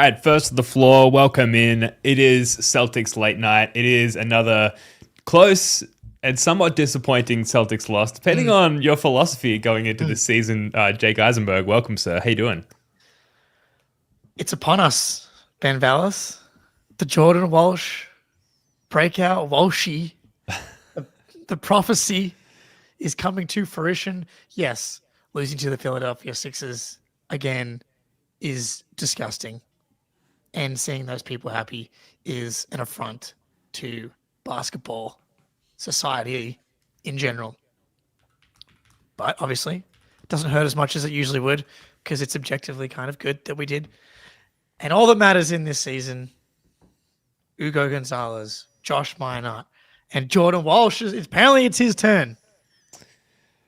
right, first to the floor, welcome in. It is Celtics late night. It is another close and somewhat disappointing Celtics loss, depending on your philosophy going into this season. Jake Eisenberg, welcome, sir. How you doing? It's upon us, Ben Vallis. The Jordan Walsh breakout, Walshy. The prophecy is coming to fruition. Yes, losing to the Philadelphia Sixers again is disgusting. And seeing those people happy is an affront to basketball society in general. But obviously, it doesn't hurt as much as it usually would because it's objectively kind of good that we did. And all that matters in this season, Ugo Gonzalez, Josh Minot, and Jordan Walsh, apparently it's his turn.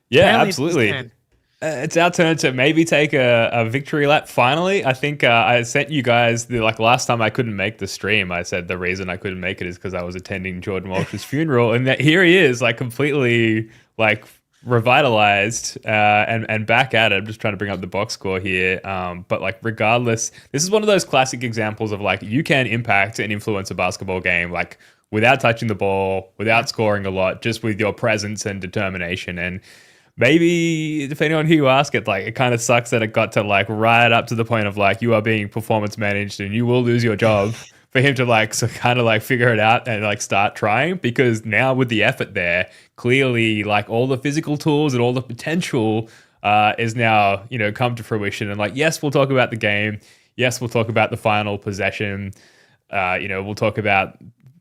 Yeah, absolutely. It's our turn to maybe take a victory lap finally. I think I sent you guys, last time I couldn't make the stream, I said the reason I couldn't make it is because I was attending Jordan Walsh's funeral. And that here he is, completely revitalized and back at it. I'm just trying to bring up the box score here. But regardless, this is one of those classic examples of you can impact and influence a basketball game without touching the ball, without scoring a lot, just with your presence and determination. And maybe, depending on who you ask it, it kind of sucks that it got to right up to the point of you are being performance managed and you will lose your job for him to figure it out and start trying, because now with the effort there, clearly all the physical tools and all the potential is now, come to fruition. And yes, we'll talk about the game. Yes, we'll talk about the final possession. We'll talk about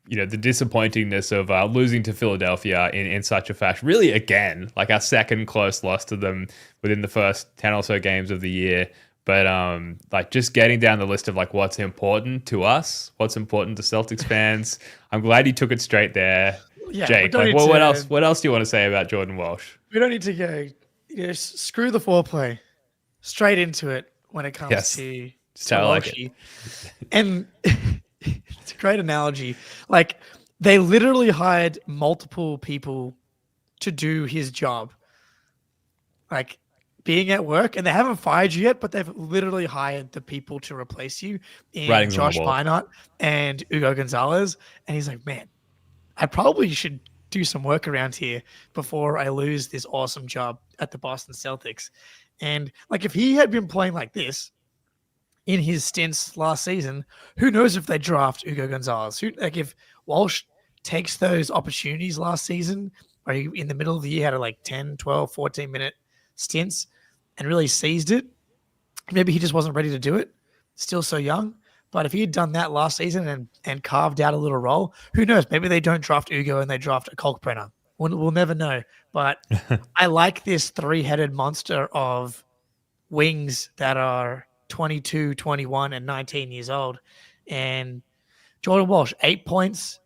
the disappointingness of losing to Philadelphia in such a fashion. Really, again, our second close loss to them within the first 10 or so games of the year. But just getting down the list of what's important to us, what's important to Celtics fans. I'm glad you took it straight there, yeah, Jake. What else? What else do you want to say about Jordan Walsh? We don't need to go. Screw the foreplay. Straight into it when it comes to Walshy. And it's a great analogy. They literally hired multiple people to do his job. Being at work, and they haven't fired you yet, but they've literally hired the people to replace you in Josh Minot and Ugo Gonzalez. And he's like, man, I probably should do some work around here before I lose this awesome job at the Boston Celtics. And if he had been playing like this in his stints last season, who knows if they draft Ugo Gonzalez? If Walsh takes those opportunities last season, or in the middle of the year had 10, 12, 14-minute stints and really seized it, maybe he just wasn't ready to do it, still so young. But if he had done that last season and carved out a little role, who knows? Maybe they don't draft Ugo and they draft a Kalkbrenner. We'll never know. But I like this three-headed monster of wings that are 22, 21, and 19 years old. And Jordan Walsh, 8 points,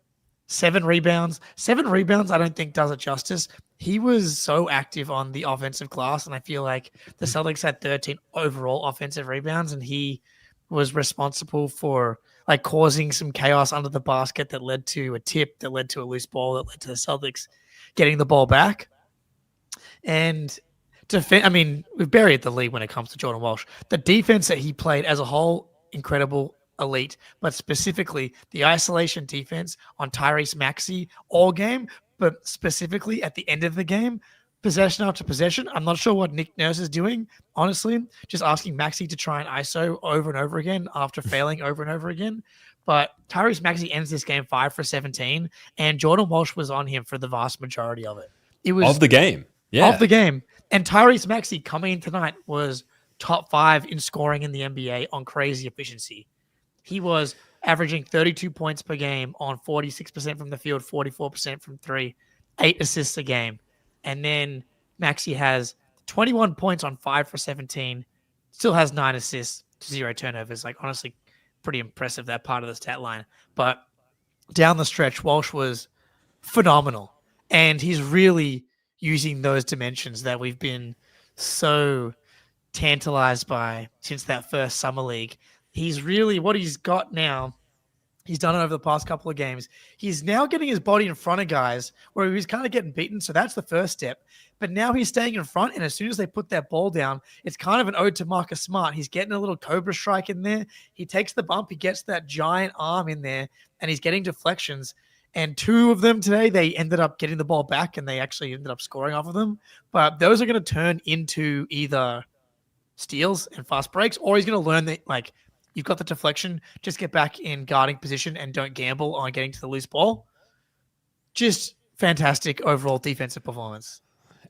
7 rebounds. 7 rebounds I don't think does it justice. He was so active on the offensive glass, and I feel like the Celtics had 13 overall offensive rebounds, and he was responsible for causing some chaos under the basket that led to a tip, that led to a loose ball, that led to the Celtics getting the ball back. And we've buried the lead when it comes to Jordan Walsh. The defense that he played as a whole, incredible, elite, but specifically the isolation defense on Tyrese Maxey all game, but specifically at the end of the game, possession after possession. I'm not sure what Nick Nurse is doing, honestly, just asking Maxey to try and ISO over and over again after failing over and over again. But Tyrese Maxey ends this game 5 for 17, and Jordan Walsh was on him for the vast majority of it. It was of the game. Yeah. Of the game. And Tyrese Maxey coming in tonight was top 5 in scoring in the NBA on crazy efficiency. He was averaging 32 points per game on 46% from the field, 44% from 3, 8 assists a game. And then Maxey has 21 points on 5 for 17, still has 9 assists, 0 turnovers. Honestly, pretty impressive, that part of the stat line. But down the stretch, Walsh was phenomenal. And he's really using those dimensions that we've been so tantalized by since that first summer league. He's really, what he's got now He's done it over the past couple of games. He's now getting his body in front of guys where he was kind of getting beaten. So that's the first step. But now he's staying in front. And as soon as they put that ball down, it's kind of an ode to Marcus Smart. He's getting a little cobra strike in there. He takes the bump. He gets that giant arm in there and he's getting deflections. And 2 of them today, they ended up getting the ball back and they actually ended up scoring off of them. But those are going to turn into either steals and fast breaks, or he's going to learn that, like, you've got the deflection, just get back in guarding position and don't gamble on getting to the loose ball. Just fantastic overall defensive performance.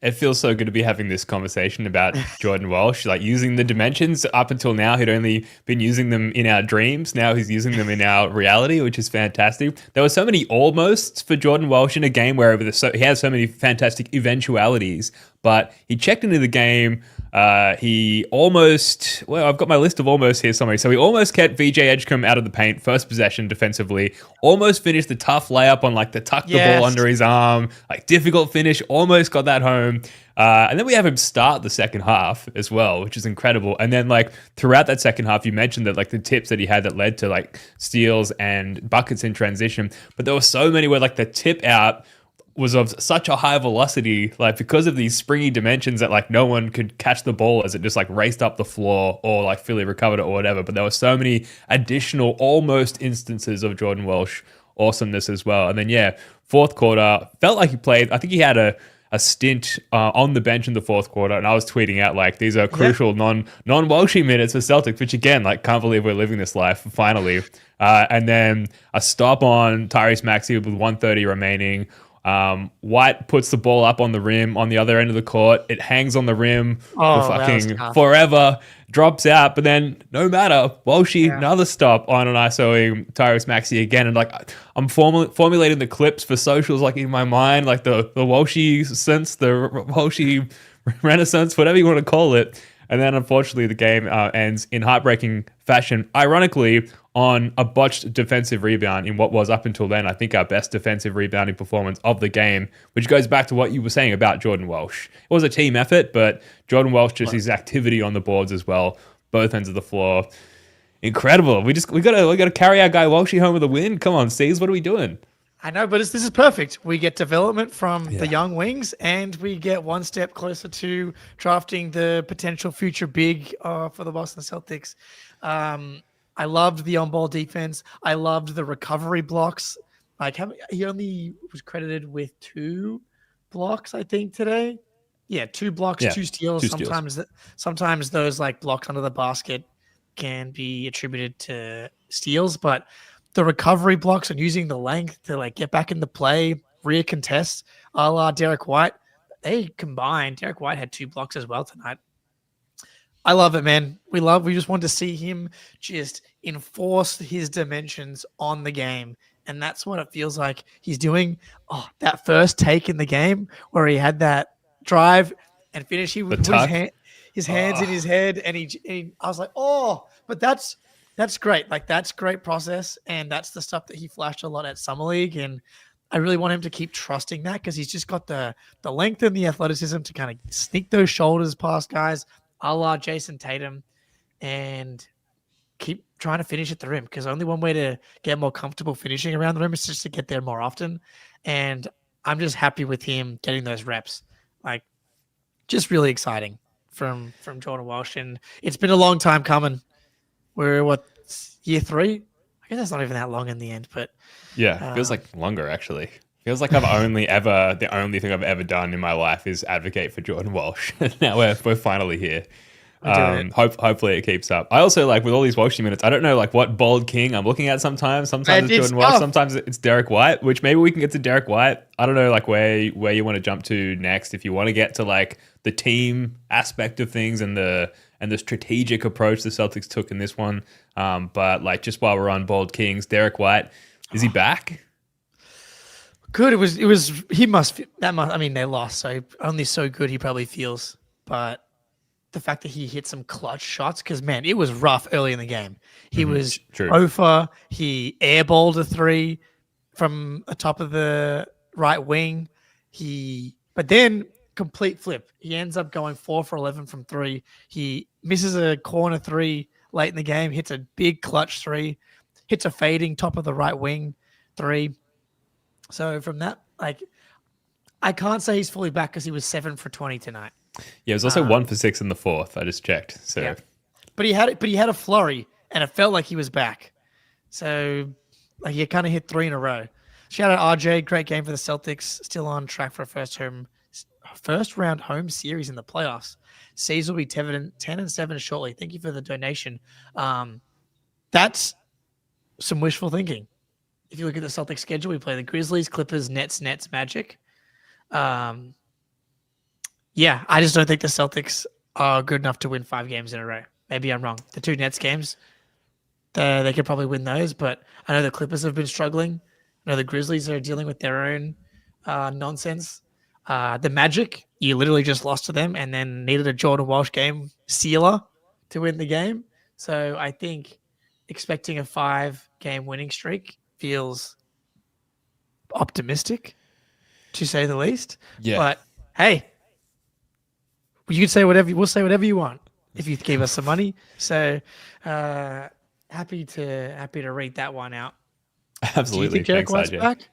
It feels so good to be having this conversation about Jordan Walsh, like using the dimensions. Up until now, he'd only been using them in our dreams. Now he's using them in our reality, which is fantastic. There were so many almosts for Jordan Walsh in a game where he has so many fantastic eventualities, but he checked into the game. He almost, well, I've got my list of almost here somewhere. So he almost kept VJ Edgecombe out of the paint, first possession defensively, almost finished the tough layup on like the tuck the ball under his arm, like difficult finish, almost got that home. And then we have him start the second half as well, which is incredible. And then like throughout that second half, you mentioned that like the tips that he had that led to like steals and buckets in transition, but there were so many where like the tip out was of such a high velocity, like because of these springy dimensions that like no one could catch the ball as it just like raced up the floor or like Philly recovered it or whatever. But there were so many additional almost instances of Jordan Walsh awesomeness as well. And then, yeah, fourth quarter, felt like he played. I think he had a stint on the bench in the fourth quarter, and I was tweeting out like these are crucial non-Walshy minutes for Celtics, which again, like can't believe we're living this life finally. And then a stop on Tyrese Maxey with 1:30 remaining. White puts the ball up on the rim on the other end of the court. It hangs on the rim for fucking forever, drops out, but then no matter, Walshy, another stop on an ISOing Tyrese Maxey again. And like I'm formulating the clips for socials like in my mind, like the Walshy sense, the Walshy renaissance, whatever you want to call it. And then unfortunately the game ends in heartbreaking fashion, ironically, on a botched defensive rebound in what was up until then, I think, our best defensive rebounding performance of the game, which goes back to what you were saying about Jordan Walsh. It was a team effort, but Jordan Walsh, just his activity on the boards as well, both ends of the floor. Incredible. We gotta carry our guy Walshy home with a win. Come on, Steez, what are we doing? I know, but this is perfect. We get development from the young wings, and we get one step closer to drafting the potential future big for the Boston Celtics. I loved the on-ball defense. I loved the recovery blocks. Like he only was credited with 2 blocks, I think, today. Yeah, 2 blocks, 2 steals. Sometimes those like blocks under the basket can be attributed to steals, but the recovery blocks and using the length to like get back into play, rear contests, a la Derek White, they combined. Derek White had 2 blocks as well tonight. I love it, man. We just want to see him just enforce his dimensions on the game. And that's what it feels like he's doing. Oh, that first take in the game where he had that drive and finish. He with his hands in his head. And I was like, oh, but that's great. Like that's great process. And that's the stuff that he flashed a lot at Summer League. And I really want him to keep trusting that because he's just got the length and the athleticism to kind of sneak those shoulders past guys, a la Jason Tatum, and keep trying to finish at the rim because only one way to get more comfortable finishing around the rim is just to get there more often. And I'm just happy with him getting those reps. Like, just really exciting from Jordan Walsh. And it's been a long time coming. We're, year 3? I guess that's not even that long in the end, but... Yeah, it feels like longer, actually. Feels like the only thing I've ever done in my life is advocate for Jordan Walsh. Now we're finally here. Hopefully it keeps up. I also like with all these Walshy minutes, I don't know like what bold king I'm looking at sometimes. Sometimes it's Jordan Walsh, sometimes it's Derek White, which maybe we can get to Derek White. I don't know like where you want to jump to next if you want to get to like the team aspect of things and the strategic approach the Celtics took in this one. But like just while we're on bold kings, Derek White, is he back? Good. I mean, they lost, so only so good he probably feels. But the fact that he hit some clutch shots, because man, it was rough early in the game. He was over. He airballed a 3 from the top of the right wing. But then complete flip. He ends up going 4 for 11 from 3. He misses a corner 3 late in the game, hits a big clutch 3. hits a fading top of the right wing three. So from that, like, I can't say he's fully back because he was 7 for 20 tonight. Yeah, it was also 1 for 6 in the fourth. I just checked. So, yeah. But he had a flurry, and it felt like he was back. So, like, he kind of hit 3 in a row. Shout out RJ, great game for the Celtics. Still on track for a first round home series in the playoffs. C's will be 10-7 shortly. Thank you for the donation. That's some wishful thinking. If you look at the Celtics schedule, we play the Grizzlies, Clippers, Nets, Magic. Yeah, I just don't think the Celtics are good enough to win 5 games in a row. Maybe I'm wrong. The 2 Nets games, they could probably win those, but I know the Clippers have been struggling. I know the Grizzlies are dealing with their own nonsense. The Magic, you literally just lost to them and then needed a Jordan Walsh game sealer to win the game. So I think expecting a 5-game winning streak feels optimistic, to say the least. Yeah. But hey, you can say whatever. We'll say whatever you want if you give us some money. So happy to read that one out. Absolutely. Do you think Derek White's back?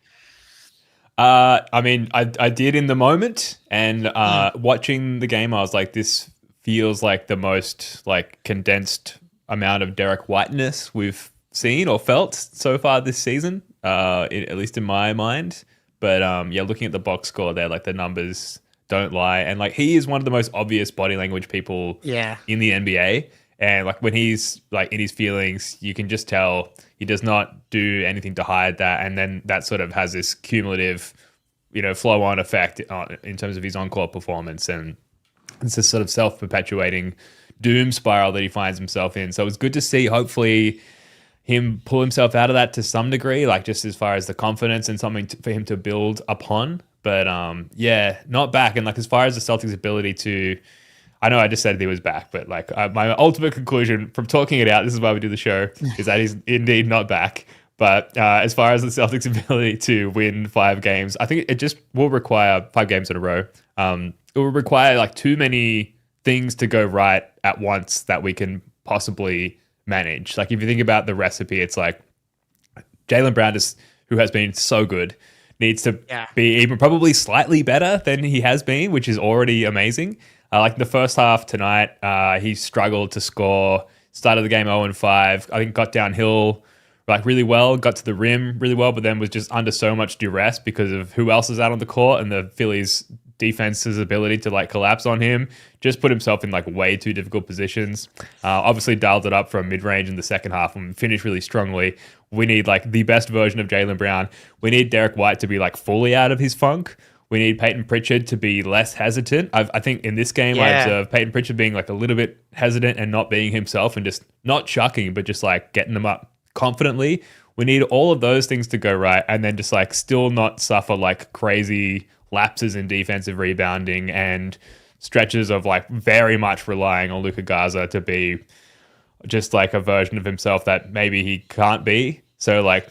I mean, I did in the moment, and watching the game, I was like, this feels like the most like condensed amount of Derek Whiteness we've seen or felt so far this season, at least in my mind. But yeah, looking at the box score there, like the numbers don't lie, and like he is one of the most obvious body language people in the NBA. And like when he's like in his feelings, you can just tell he does not do anything to hide that. And then that sort of has this cumulative, flow on effect in terms of his on-court performance. And it's this sort of self-perpetuating doom spiral that he finds himself in. So it's good to see, hopefully, him pull himself out of that to some degree, like just as far as the confidence and something for him to build upon. But yeah, not back. And like as far as the Celtics' ability to, I know I just said he was back, but like my ultimate conclusion from talking it out, this is why we do the show, is that he's indeed not back. But as far as the Celtics' ability to win 5 games, I think it just will require 5 games in a row. It will require like too many things to go right at once that we can possibly manage. Like if you think about the recipe, it's like Jaylen Brown, who has been so good, needs to be even probably slightly better than he has been, which is already amazing. Like the first half tonight, he struggled to score. Started the game 0-5. I think got downhill like really well, got to the rim really well, but then was just under so much duress because of who else is out on the court and the Phillies defense's ability to like collapse on him. Just put himself in like way too difficult positions. Obviously dialed it up from mid-range in the second half and finished really strongly. We need like the best version of Jaylen Brown. We need Derek White to be like fully out of his funk. We need Peyton Pritchard to be less hesitant. I think in this game, I observed Peyton Pritchard being like a little bit hesitant and not being himself and just not chucking, but just like getting them up confidently. We need all of those things to go right and then just like still not suffer like crazy lapses in defensive rebounding and stretches of like very much relying on Luka Garza to be just like a version of himself that maybe he can't be. So like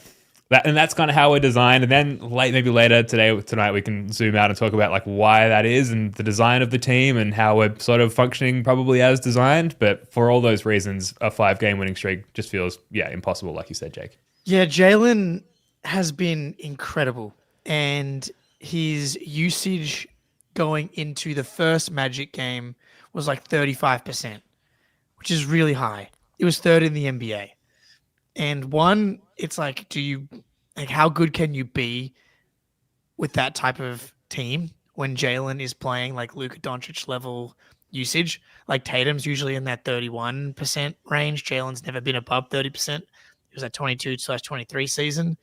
that, and that's kind of how we're designed. And then maybe later tonight, we can zoom out and talk about like why that is and the design of the team and how we're sort of functioning probably as designed. But for all those reasons, a 5-game winning streak just feels, impossible, like you said, Jake. Yeah, Jaylen has been incredible. And his usage going into the first Magic game was like 35%, which is really high. It was 3rd in the NBA. And it's like, how good can you be with that type of team when Jaylen is playing like Luka Doncic level usage? Like Tatum's usually in that 31% range. Jaylen's never been above 30%. It was that 22/23 season.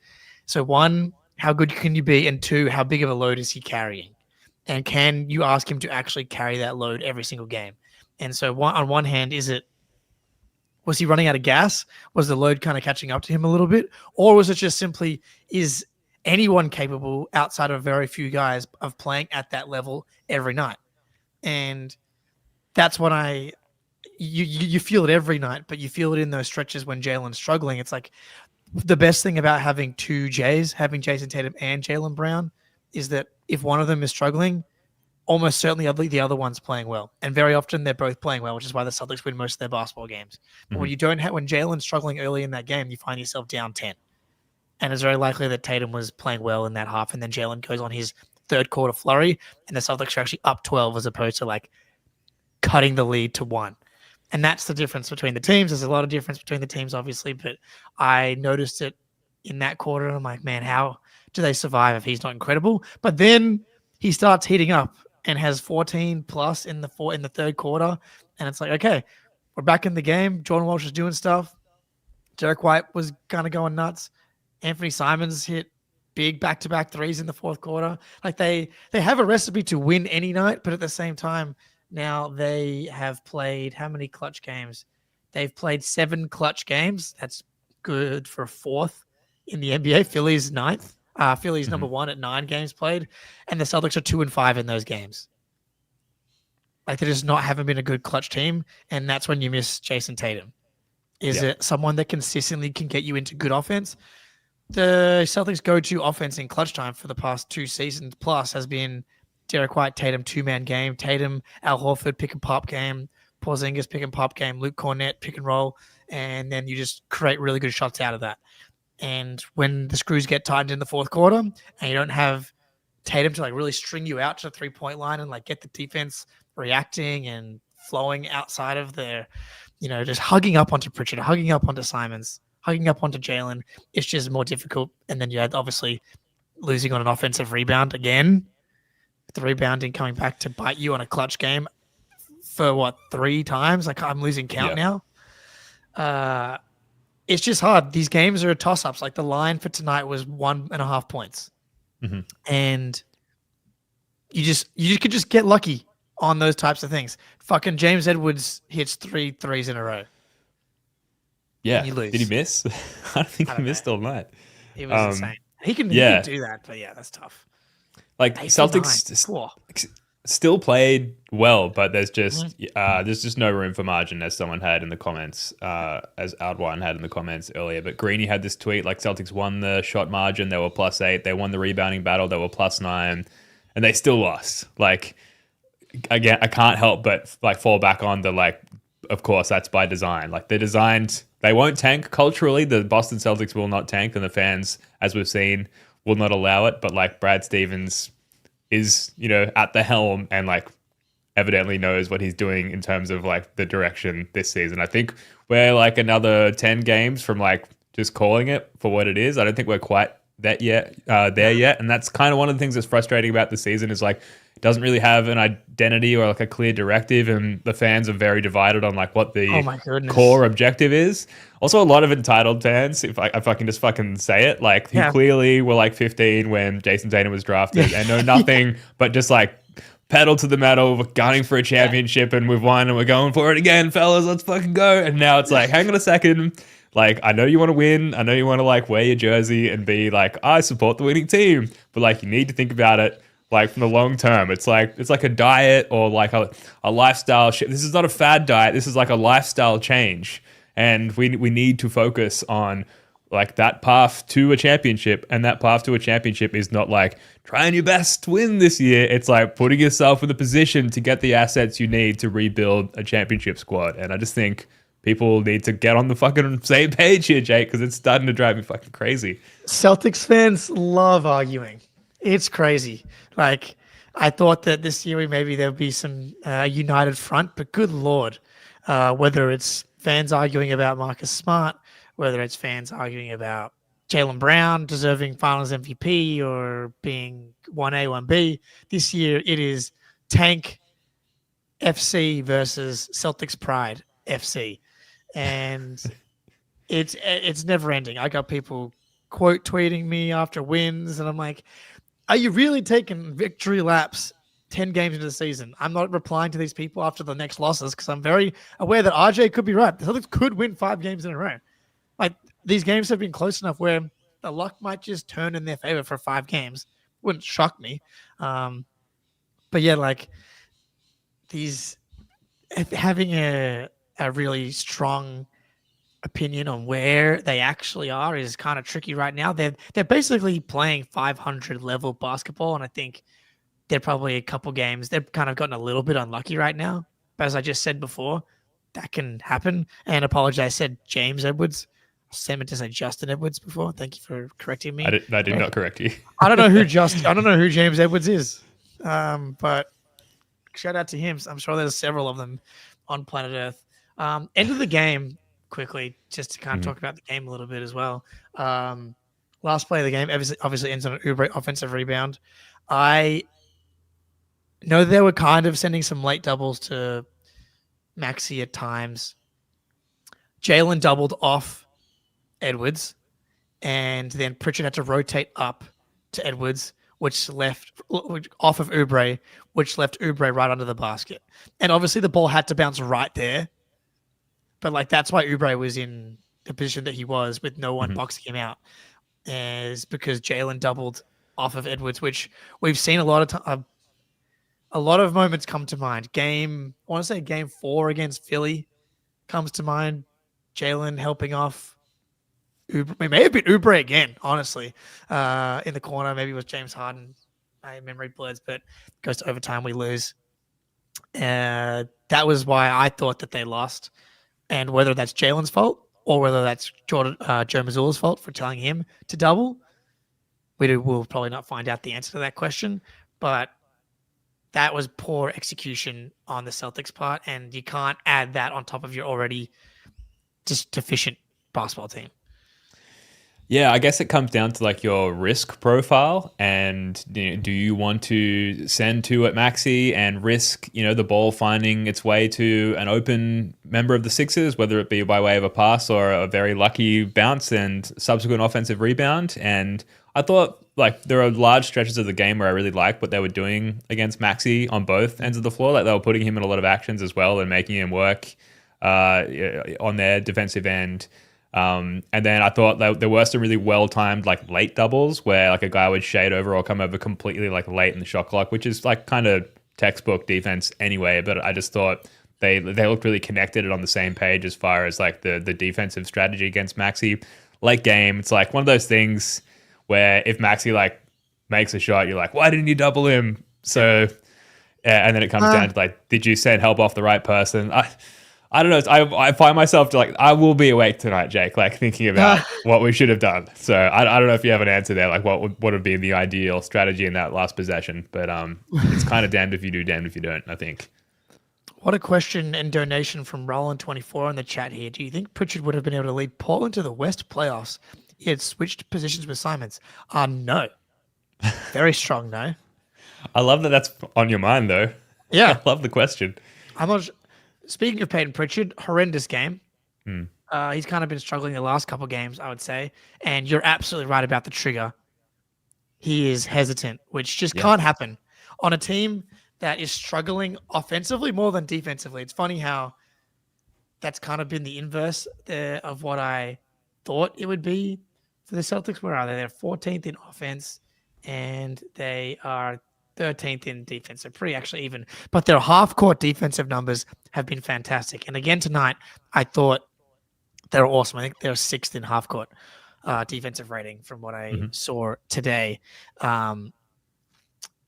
So 1, how good can you be? And 2, how big of a load is he carrying? And can you ask him to actually carry that load every single game? And so on one hand, was he running out of gas? Was the load kind of catching up to him a little bit? Or was it just simply, is anyone capable outside of very few guys of playing at that level every night? And that's when you feel it every night, but you feel it in those stretches when Jaylen's struggling. It's like the best thing about having 2 Jays, having Jason Tatum and Jaylen Brown, is that if one of them is struggling, almost certainly the other one's playing well. And very often they're both playing well, which is why the Celtics win most of their basketball games. But when you don't have, when Jalen's struggling early in that game, you find yourself down 10. And it's very likely that Tatum was playing well in that half. And then Jalen goes on his third quarter flurry, and the Celtics are actually up 12 as opposed to like cutting the lead to 1. And that's the difference between the teams. There's a lot of difference between the teams, obviously, but I noticed it in that quarter. And I'm like, man, how do they survive if he's not incredible? But then he starts heating up and has 14 plus in the third quarter. And it's like, okay, we're back in the game. Jordan Walsh is doing stuff. Derek White was kind of going nuts. Anthony Simons hit big back-to-back threes in the fourth quarter. Like they have a recipe to win any night, but at the same time, now they have played how many clutch games? They've played 7 clutch games. That's good for 4th in the NBA. Philly's 9th. Philly's number 1 at 9 games played, and the Celtics are 2-5 in those games. Like they just haven't been a good clutch team, and that's when you miss Jason Tatum. Is it someone that consistently can get you into good offense? The Celtics' go-to offense in clutch time for the past 2 seasons plus has been Derek White, Tatum, 2-man game, Tatum, Al Horford, pick and pop game, Porzingis, pick and pop game, Luke Cornett, pick and roll, and then you just create really good shots out of that. And when the screws get tightened in the fourth quarter and you don't have Tatum to like really string you out to the 3-point line and like get the defense reacting and flowing outside of their, just hugging up onto Pritchard, hugging up onto Simons, hugging up onto Jalen, it's just more difficult. And then you had obviously losing on an offensive rebound again, the rebounding coming back to bite you on a clutch game for 3 times? Like I'm losing count now. It's just hard. These games are toss-ups. Like the line for tonight was 1.5 points. And you could just get lucky on those types of things. Fucking James Edwards hits 3 threes in a row. Yeah. And you lose. Did he miss? I don't think he missed all night. It was insane. He can do that, but yeah, that's tough. Like Celtics still played well, but there's just no room for margin, as someone had in the comments, as Outwine had in the comments earlier. But Greeny had this tweet like Celtics won the shot margin, they were +8. They won the rebounding battle, they were +9, and they still lost. Like again, I can't help but like fall back on the like. Of course, that's by design. Like they're designed, they won't tank culturally. The Boston Celtics will not tank, and the fans, as we've seen, will not allow it. But like Brad Stevens is, at the helm and like evidently knows what he's doing in terms of like the direction this season. I think we're like another 10 games from like just calling it for what it is. I don't think we're quite there yet. And that's kind of one of the things that's frustrating about the season is like it doesn't really have an identity or like a clear directive, and the fans are very divided on like what the core objective is. Also, a lot of entitled fans, if I can just fucking say it, like who clearly were like 15 when Jason Tatum was drafted and know nothing but just like pedal to the metal, we're gunning for a championship and we've won and we're going for it again, fellas, let's fucking go. And now it's like, hang on a second. Like, I know you want to win. I know you want to like wear your jersey and be like, I support the winning team. But like, you need to think about it like from the long term. It's like a diet or like a lifestyle shift. This is not a fad diet. This is like a lifestyle change. And we need to focus on like that path to a championship. And that path to a championship is not like trying your best to win this year. It's like putting yourself in the position to get the assets you need to rebuild a championship squad. And I just think people need to get on the fucking same page here, Jake, because it's starting to drive me fucking crazy. Celtics fans love arguing. It's crazy. Like, I thought that this year maybe there'll be some united front, but good Lord, whether it's fans arguing about Marcus Smart, whether it's fans arguing about Jaylen Brown deserving finals MVP or being 1A, 1B, this year it is Tank FC versus Celtics Pride FC. And it's never ending. I got people quote tweeting me after wins, and I'm like, are you really taking victory laps 10 games into the season? I'm not replying to these people after the next losses because I'm very aware that RJ could be right. The Celtics could win 5 games in a row. Like, these games have been close enough where the luck might just turn in their favor for 5 games. Wouldn't shock me. But yeah, like these having a really strong opinion on where they actually are is kind of tricky right now. They're basically playing 500 level basketball, and I think they're probably a couple games. They've kind of gotten a little bit unlucky right now. But as I just said before, that can happen. And apologize, I said James Edwards. I meant to say Justin Edwards before. Thank you for correcting me. I did not correct you. I don't know who James Edwards is. But shout out to him. I'm sure there's several of them on planet Earth. End of the game, quickly, just to kind of talk about the game a little bit as well. Last play of the game, obviously ends on an Uber offensive rebound. I know they were kind of sending some late doubles to Maxey at times. Jalen doubled off Edwards, and then Pritchard had to rotate up to Edwards, which off of Oubre, which left Oubre right under the basket. And obviously the ball had to bounce right there. But like that's why Oubre was in the position that he was with no one boxing him out, is because Jalen doubled off of Edwards, which we've seen a lot of moments come to mind. Game 4 against Philly comes to mind. Jalen helping off Oubre. It may have been Oubre again, honestly, in the corner. Maybe it was James Harden. My memory blurs, but goes to overtime. We lose. That was why I thought that they lost. And whether that's Jalen's fault or whether that's Joe Mazzulla's fault for telling him to double, we'll probably not find out the answer to that question. But that was poor execution on the Celtics' part, and you can't add that on top of your already just deficient basketball team. Yeah, I guess it comes down to like your risk profile, and do you want to send 2 at Maxey and risk, the ball finding its way to an open member of the Sixers, whether it be by way of a pass or a very lucky bounce and subsequent offensive rebound. And I thought like there are large stretches of the game where I really liked what they were doing against Maxey on both ends of the floor. Like they were putting him in a lot of actions as well and making him work on their defensive end. And then I thought there were some really well-timed like late doubles where like a guy would shade over or come over completely like late in the shot clock, which is like kind of textbook defense anyway. But I just thought they looked really connected and on the same page as far as like the defensive strategy against Maxey. Late game, it's like one of those things where if Maxey like makes a shot, you're like, why didn't you double him? So, yeah, and then it comes down to like, did you send help off the right person? I don't know. I find myself like I will be awake tonight, Jake, like thinking about what we should have done. So I don't know if you have an answer there, like what would be the ideal strategy in that last possession. But it's kind of damned if you do, damned if you don't, I think. What a question and donation from Roland24 in the chat here. Do you think Pritchard would have been able to lead Portland to the West playoffs? He had switched positions with Simons. No. Very strong no. I love that that's on your mind, though. Yeah. I love the question. I'm not... Speaking of Peyton Pritchard, horrendous game. He's kind of been struggling the last couple games, I would say. And you're absolutely right about the trigger. He is hesitant, which just can't happen on a team that is struggling offensively more than defensively. It's funny how that's kind of been the inverse of what I thought it would be for the Celtics. Where are they? They're 14th in offense, and they are 13th in defense. They're pretty actually even. But their half-court defensive numbers have been fantastic. And again tonight, I thought they were awesome. I think they're 6th in half-court defensive rating from what I saw today.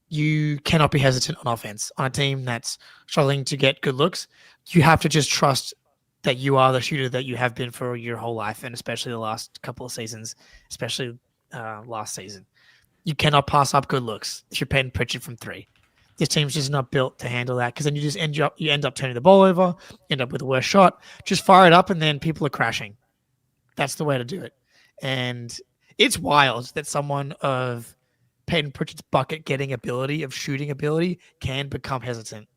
You cannot be hesitant on offense. On a team that's struggling to get good looks, you have to just trust that you are the shooter that you have been for your whole life, and especially the last couple of seasons, especially last season. You cannot pass up good looks if you're Peyton Pritchard from 3. This team's just not built to handle that, because then you end up turning the ball over, end up with a worse shot. Just fire it up, and then people are crashing. That's the way to do it. And it's wild that someone of Peyton Pritchard's bucket getting ability, of shooting ability, can become hesitant.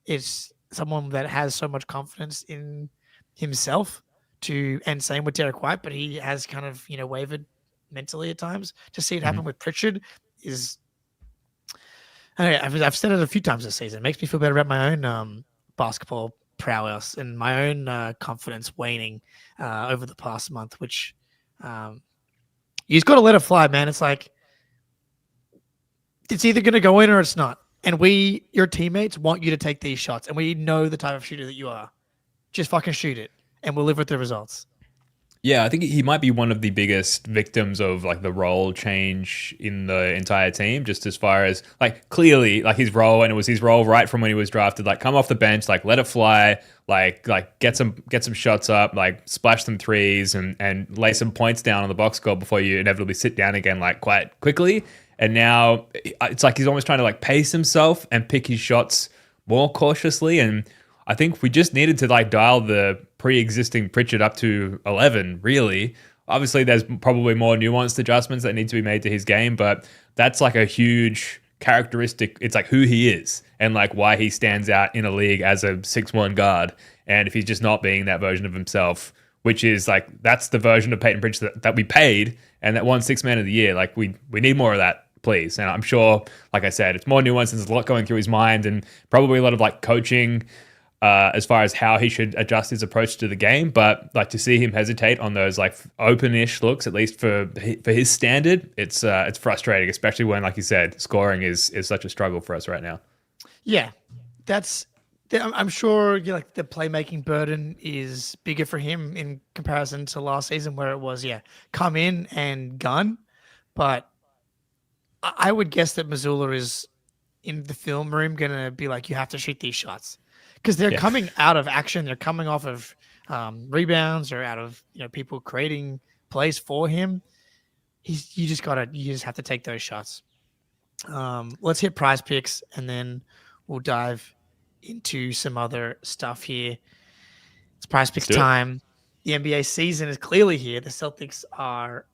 It's someone that has so much confidence in himself and same with Derek White, but he has kind of, wavered mentally at times. To see it happen with Pritchard is, I've said it a few times this season. It makes me feel better about my own basketball prowess and my own confidence waning over the past month, which you just got to let it fly, man. It's like, it's either going to go in or it's not. And your teammates want you to take these shots, and we know the type of shooter that you are. Just fucking shoot it, and we'll live with the results. Yeah, I think he might be one of the biggest victims of like the role change in the entire team, just as far as like clearly like his role, and it was his role right from when he was drafted, like come off the bench, like let it fly, like get some shots up, like splash some threes and lay some points down on the box score before you inevitably sit down again like quite quickly. And now it's like he's almost trying to like pace himself and pick his shots more cautiously. And I think we just needed to like dial the pre-existing Pritchard up to 11, really. Obviously, there's probably more nuanced adjustments that need to be made to his game, but that's like a huge characteristic. It's like who he is and like why he stands out in a league as a 6'1" guard. And if he's just not being that version of himself, which is like, that's the version of Peyton Pritchard that we paid and that won Sixth Man of the Year. Like we need more of that, please. And I'm sure, like I said, it's more nuanced. There's a lot going through his mind and probably a lot of like coaching as far as how he should adjust his approach to the game. But like to see him hesitate on those like open-ish looks, at least for his standard, it's frustrating, especially when, like you said, scoring is such a struggle for us right now. Yeah, I'm sure like the playmaking burden is bigger for him in comparison to last season where it was, come in and gun. But I would guess that Missoula is in the film room going to be like, you have to shoot these shots. Because they're coming out of action, they're coming off of rebounds or out of people creating plays for him. You just have to take those shots. Let's hit prize picks and then we'll dive into some other stuff here. It's prize picks time. The NBA season is clearly here. The Celtics are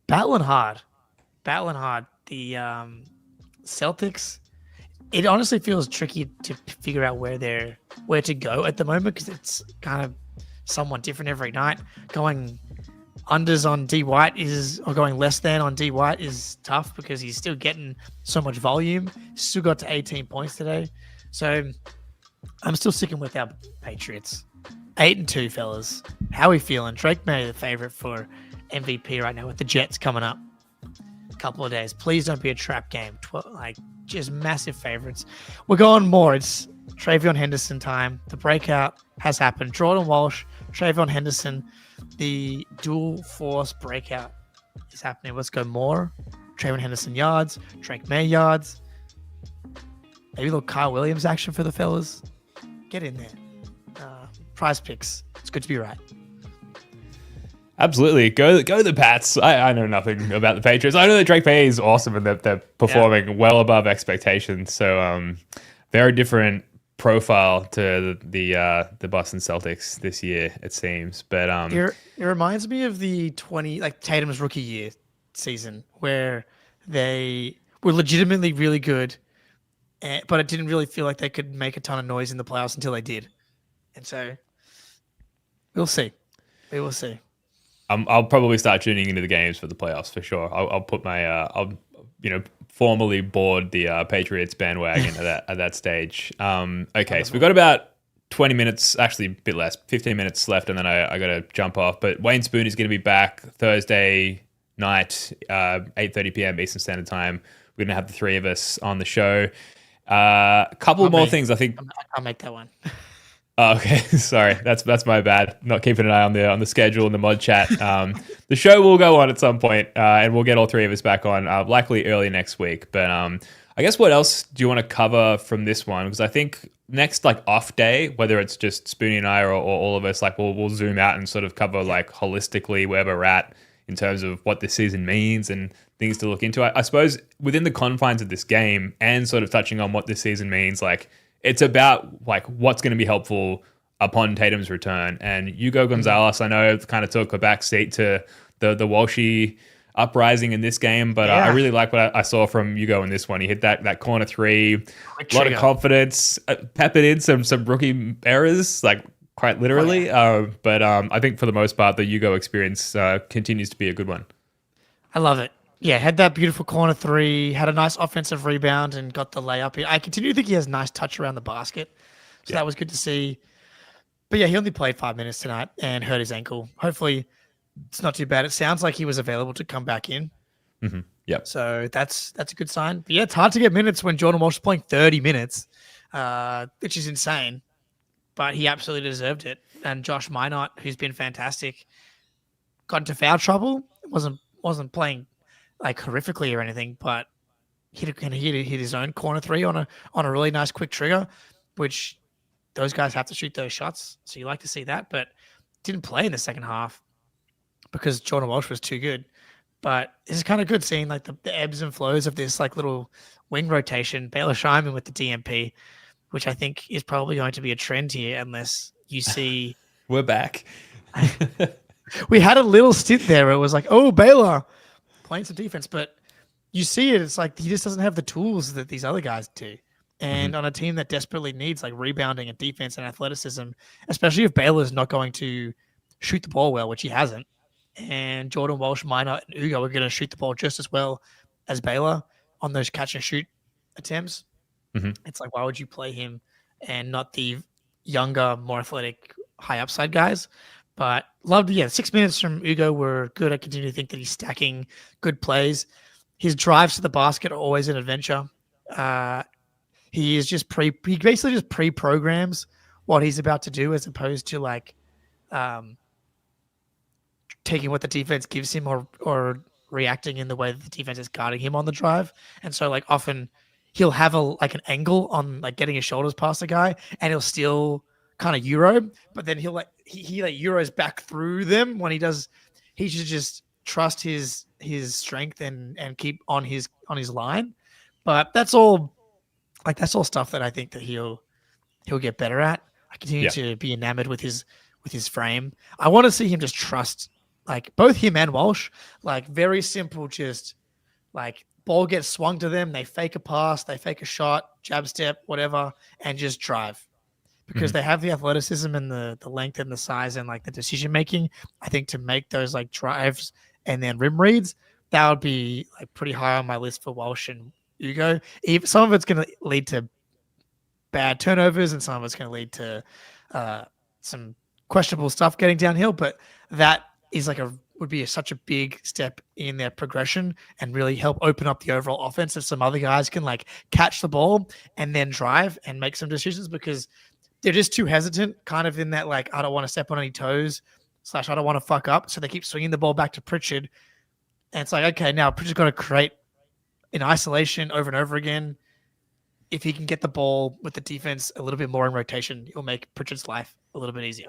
battling hard. The Celtics. It honestly feels tricky to figure out where to go at the moment because it's kind of somewhat different every night. Going unders on D White or going less than on D White is tough because he's still getting so much volume. Still got to 18 points today. So I'm still sticking with our Patriots. 8-2, fellas. How are we feeling? Drake May, the favorite for MVP right now with the Jets coming up. A couple of days. Please don't be a trap game. Just massive favorites. We're going more. It's Travion Henderson time. The breakout has happened. Jordan Walsh, Travion Henderson, the dual force breakout is happening. Let's go more. Travion Henderson yards, Drake May yards. Maybe a little Kyle Williams action for the fellas. Get in there. Prize picks. It's good to be right. Absolutely. Go the Pats. I know nothing about the Patriots. I know that Drake May is awesome and that they're performing well above expectations. So very different profile to the Boston Celtics this year, it seems. But it reminds me of the Tatum's rookie year season where they were legitimately really good, but it didn't really feel like they could make a ton of noise in the playoffs until they did. And so we'll see. We will see. I'll probably start tuning into the games for the playoffs for sure. I'll put my I'll formally board the Patriots bandwagon at that stage. Okay, so we've got about 20 minutes, actually a bit less, 15 minutes left, and then I got to jump off. But Wayne Spoon is going to be back Thursday night, 8:30 p.m. Eastern Standard Time. We're going to have the three of us on the show. Couple more things, I think. I'll make that one. Oh, okay, sorry, that's my bad. Not keeping an eye on the schedule and the mod chat. The show will go on at some point, and we'll get all three of us back on, likely early next week. But I guess what else do you want to cover from this one? Because I think next off day, whether it's just Spoonie and I or all of us, we'll zoom out and sort of cover holistically where we're at in terms of what this season means and things to look into. I suppose within the confines of this game and sort of touching on what this season means, it's about what's going to be helpful upon Tatum's return. And Hugo Gonzalez, I know, kind of took a back seat to the Walshy uprising in this game, but I really like what I saw from Hugo in this one. He hit that corner three, a lot of confidence, peppered in some rookie errors, quite literally. But I think for the most part, the Hugo experience continues to be a good one. I love it. Yeah, had that beautiful corner three, had a nice offensive rebound and got the layup. I continue to think he has nice touch around the basket. So that was good to see. But yeah, he only played 5 minutes tonight and hurt his ankle. Hopefully it's not too bad. It sounds like he was available to come back in. Mm-hmm. Yep. So that's a good sign. But yeah, it's hard to get minutes when Jordan Walsh is playing 30 minutes, which is insane. But he absolutely deserved it. And Josh Minot, who's been fantastic, got into foul trouble. Wasn't playing like horrifically or anything, but hit his own corner three on a really nice quick trigger, which those guys have to shoot those shots. So you like to see that, but didn't play in the second half because Jordan Walsh was too good. But it's kind of good seeing like the ebbs and flows of this like little wing rotation. Baylor Scheinman with the DMP, which I think is probably going to be a trend here unless you see. We're back. We had a little stint there where it was like, oh, Baylor playing some defense, but you see it, it's like he just doesn't have the tools that these other guys do. And on a team that desperately needs like rebounding and defense and athleticism, especially if Baylor's not going to shoot the ball well, which he hasn't, and Jordan Walsh, Minor, and Ugo are going to shoot the ball just as well as Baylor on those catch and shoot attempts. It's like, why would you play him and not the younger, more athletic, high upside guys? But loved, 6 minutes from Ugo were good. I continue to think that he's stacking good plays. His drives to the basket are always an adventure. He basically just pre-programs what he's about to do as opposed to like taking what the defense gives him or reacting in the way that the defense is guarding him on the drive. And so like often he'll have an angle on like getting his shoulders past the guy and he'll still kind of Euro, but then he'll he Euros back through them when he does. He should just trust his strength and keep on his line. But that's all stuff that I think that he'll get better at. I continue to be enamored with his frame. I want to see him just trust like both him and Walsh, like very simple, just like ball gets swung to them, they fake a pass, they fake a shot, jab step, whatever, and just drive. Because they have the athleticism and the length and the size and like the decision making, I think to make those like drives and then rim reads, that would be like pretty high on my list for Walsh and Ugo. Some of it's going to lead to bad turnovers and some of it's going to lead to some questionable stuff getting downhill, but that is like would be such a big step in their progression and really help open up the overall offense if some other guys can like catch the ball and then drive and make some decisions, because they're just too hesitant, kind of in that, like, I don't want to step on any toes / I don't want to fuck up. So they keep swinging the ball back to Pritchard. And it's like, okay, now Pritchard's got to create in isolation over and over again. If he can get the ball with the defense a little bit more in rotation, it'll make Pritchard's life a little bit easier.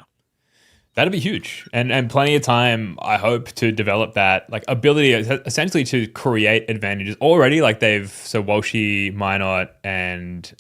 That'd be huge. And plenty of time, I hope, to develop that like ability essentially to create advantages already. Like Walshy, Minot, and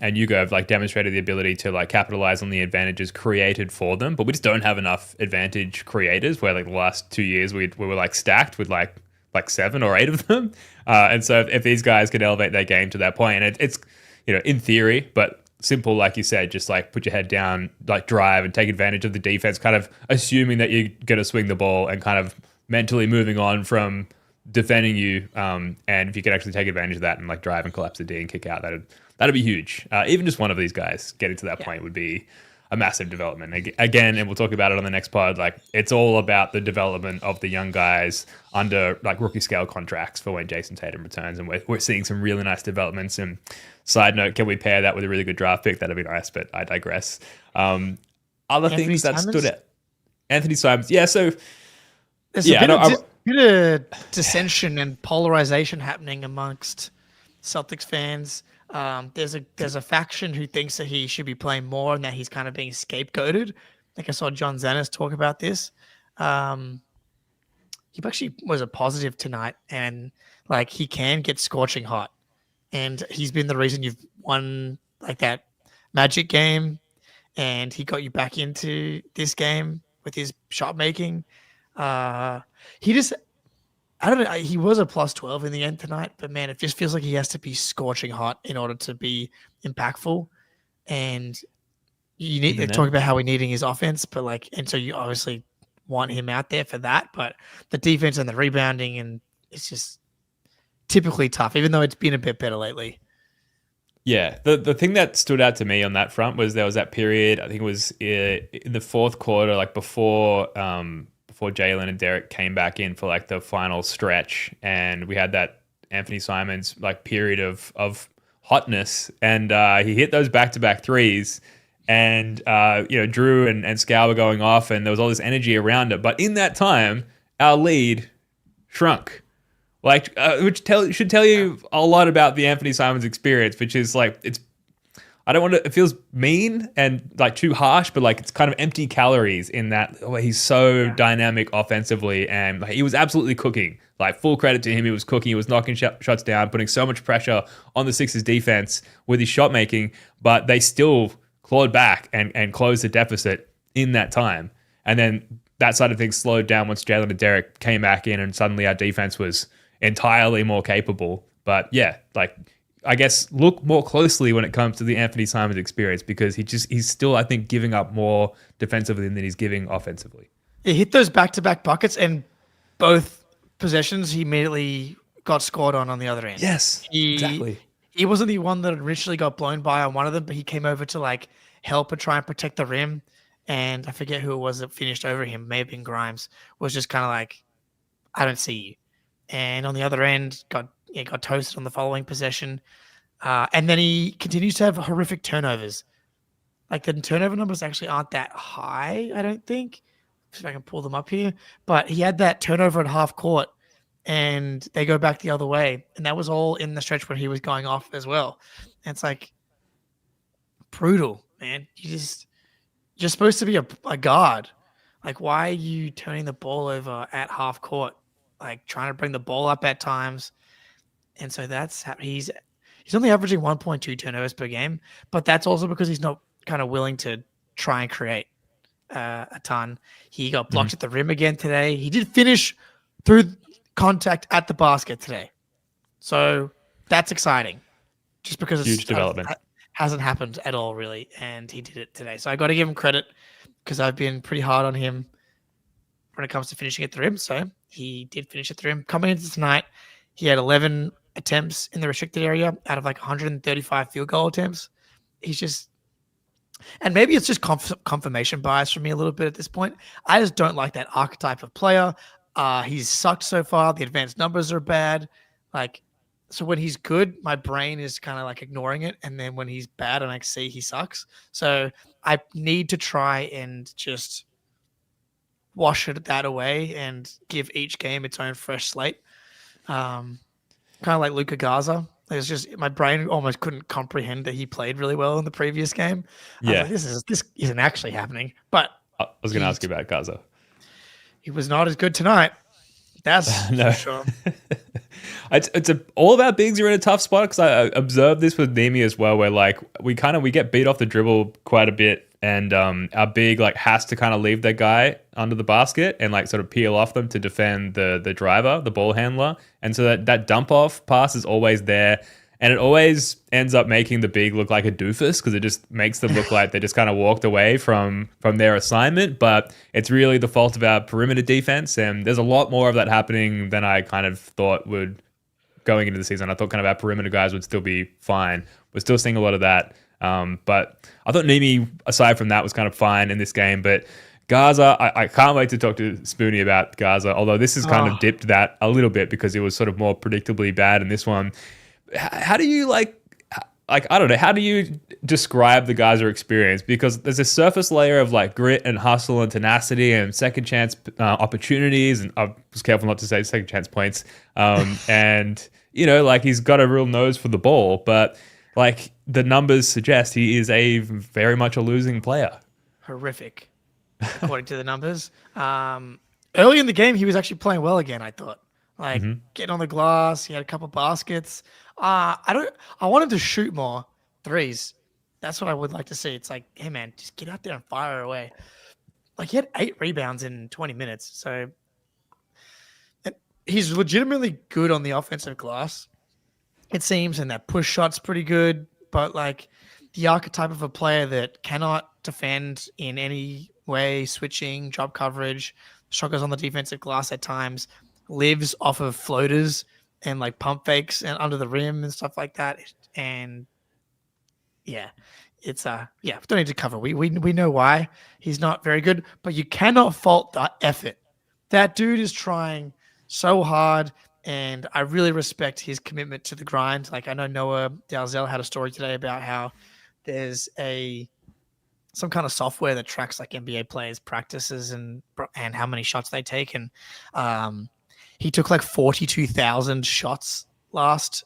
Ugo have like demonstrated the ability to like capitalize on the advantages created for them. But we just don't have enough advantage creators where like the last 2 years we were like stacked with like 7 or 8 of them. And so if these guys could elevate their game to that point, and it's in theory, but simple, like you said, just like put your head down, like drive and take advantage of the defense, kind of assuming that you're going to swing the ball and kind of mentally moving on from defending you. And if you could actually take advantage of that and like drive and collapse the D and kick out, that'd be huge. Even just one of these guys getting to that point would be a massive development. Again, and we'll talk about it on the next pod, like it's all about the development of the young guys under like rookie scale contracts for when Jason Tatum returns. And we're seeing some really nice developments. And side note, can we pair that with a really good draft pick? That'd be nice, but I digress. Other Anthony things that Simons? stood out. Anthony Simons. Yeah, so... There's a bit of dissension and polarization happening amongst Celtics fans. There's a faction who thinks that he should be playing more and that he's kind of being scapegoated. I think I saw John Zennis talk about this. He actually was a positive tonight, and like he can get scorching hot, and he's been the reason you've won like that Magic game, and he got you back into this game with his shot making. I don't know. He was a plus 12 in the end tonight, but man, it just feels like he has to be scorching hot in order to be impactful. And you need to talk about how we're needing his offense, but like, and so you obviously want him out there for that, but the defense and the rebounding, and it's just typically tough, even though it's been a bit better lately. Yeah, the thing that stood out to me on that front was there was that period, I think it was in the fourth quarter, like before Jalen and Derek came back in for like the final stretch, and we had that Anthony Simons like period of hotness, and he hit those back-to-back threes, and Drew and Scow were going off, and there was all this energy around it. But in that time, our lead shrunk. Like, which should tell you a lot about the Anthony Simons experience, which is like, I don't want to, it feels mean and like too harsh, but like it's kind of empty calories in that way. He's so dynamic offensively, and like, he was absolutely cooking. Like, full credit to him, he was cooking. He was knocking shots down, putting so much pressure on the Sixers defense with his shot making, but they still clawed back and closed the deficit in that time. And then that side of things slowed down once Jalen and Derek came back in, and suddenly our defense was entirely more capable. But yeah, like, I guess look more closely when it comes to the Anthony Simons experience, because he's still, I think, giving up more defensively than he's giving offensively. He hit those back-to-back buckets, and both possessions he immediately got scored on the other end. Yes, exactly. He wasn't the one that initially got blown by on one of them, but he came over to like help and try and protect the rim. And I forget who it was that finished over him. May have been Grimes. Was just kind of like, I don't see you. And on the other end, got toasted on the following possession. And then he continues to have horrific turnovers. Like, the turnover numbers actually aren't that high, I don't think. If I can pull them up here. But he had that turnover at half court, and they go back the other way. And that was all in the stretch where he was going off as well. And it's like, brutal, man. You're supposed to be a guard. Like, why are you turning the ball over at half court? Like, trying to bring the ball up at times. And so he's only averaging 1.2 turnovers per game, but that's also because he's not kind of willing to try and create a ton. He got blocked at the rim again today. He did finish through contact at the basket today. So that's exciting. Just because huge development. Hasn't happened at all, really, and he did it today. So I got to give him credit, because I've been pretty hard on him when it comes to finishing at the rim. So he did finish at the rim. Coming into tonight, he had 11 attempts in the restricted area out of like 135 field goal attempts. He's just, and maybe it's just confirmation bias for me a little bit at this point. I just don't like that archetype of player. He's sucked so far. The advanced numbers are bad. Like, so when he's good, my brain is kind of like ignoring it. And then when he's bad and I see he sucks. So I need to try and just wash it that away and give each game its own fresh slate. Kind of like Luka Garza. It's just, my brain almost couldn't comprehend that he played really well in the previous game. Yeah. Like, this isn't actually happening. But I was going to ask you about Garza. He was not as good tonight. That's no. for sure. All of our bigs are in a tough spot, because I observed this with Nemi as well, where like we get beat off the dribble quite a bit, and our big like has to kind of leave their guy under the basket and like sort of peel off them to defend the driver, the ball handler, and so that dump off pass is always there. And it always ends up making the big look like a doofus, because it just makes them look like they just kind of walked away from their assignment. But it's really the fault of our perimeter defense. And there's a lot more of that happening than I kind of thought would going into the season. I thought kind of our perimeter guys would still be fine. We're still seeing a lot of that. But I thought Nemi, aside from that, was kind of fine in this game. But Garza, I can't wait to talk to Spoonie about Garza, although this has kind of dipped that a little bit, because it was sort of more predictably bad in this one. How do you like I don't know, how do you describe the Gaza experience? Because there's a surface layer of like grit and hustle and tenacity and second chance opportunities, and I was careful not to say second chance points. And like he's got a real nose for the ball, but like the numbers suggest he is a very much a losing player. Horrific, according to the numbers. Early in the game, he was actually playing well again, I thought. Like getting on the glass, he had a couple baskets. I want him to shoot more threes. That's what I would like to see. It's like, hey man, just get out there and fire away. Like, he had 8 rebounds in 20 minutes. So he's legitimately good on the offensive glass, it seems, and that push shot's pretty good. But like the archetype of a player that cannot defend in any way, switching, drop coverage, struggles on the defensive glass at times, lives off of floaters and like pump fakes and under the rim and stuff like that. And it's don't need to cover. We know why he's not very good, but you cannot fault the effort. That dude is trying so hard, and I really respect his commitment to the grind. Like, I know Noah Dalzell had a story today about how there's a some kind of software that tracks like NBA players' practices and how many shots they take. And he took like 42,000 shots last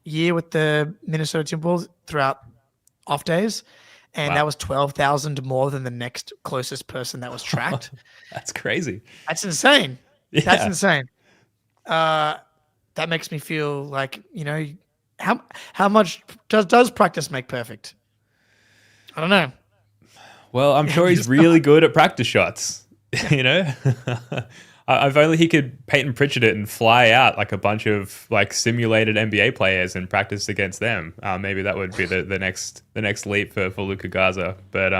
year with the Minnesota Timberwolves throughout off days. And that was 12,000 more than the next closest person that was tracked. That's crazy. That's insane. Yeah. That's insane. That makes me feel like, how much does practice make perfect? I don't know. Well, I'm sure he's really good at practice shots. If only he could Peyton Pritchard it and fly out like a bunch of like simulated NBA players and practice against them. Maybe that would be the next leap for Luka Garza. But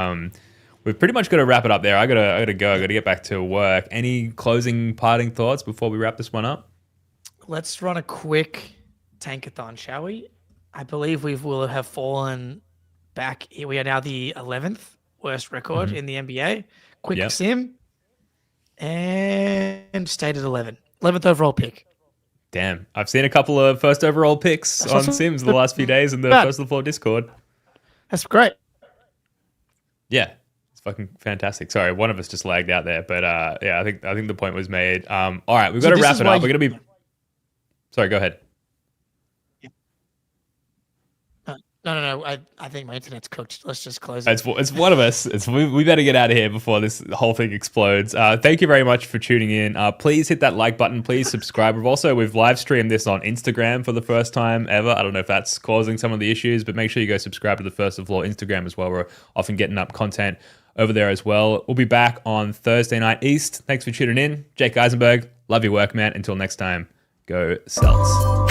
we've pretty much got to wrap it up there. I gotta go. I gotta get back to work. Any closing parting thoughts before we wrap this one up? Let's run a quick tankathon, shall we? I believe we will have fallen back. We are now the 11th worst record in the NBA. Quick sim. And stayed at 11th overall pick. Damn. I've seen a couple of first overall picks on Sims the last few days in the First of the Floor Discord. That's great. Yeah. It's fucking fantastic. Sorry, one of us just lagged out there. But yeah, I think the point was made. All right, we've got to wrap it up. We're going to be... Sorry, go ahead. No. I think my internet's cooked. Let's just close it. It's one of us. We better get out of here before this whole thing explodes. Thank you very much for tuning in. Please hit that like button. Please subscribe. We've live streamed this on Instagram for the first time ever. I don't know if that's causing some of the issues, but make sure you go subscribe to the First of the Floor Instagram as well. We're often getting up content over there as well. We'll be back on Thursday night East. Thanks for tuning in. Jake Eisenberg. Love your work, man. Until next time, go Celts.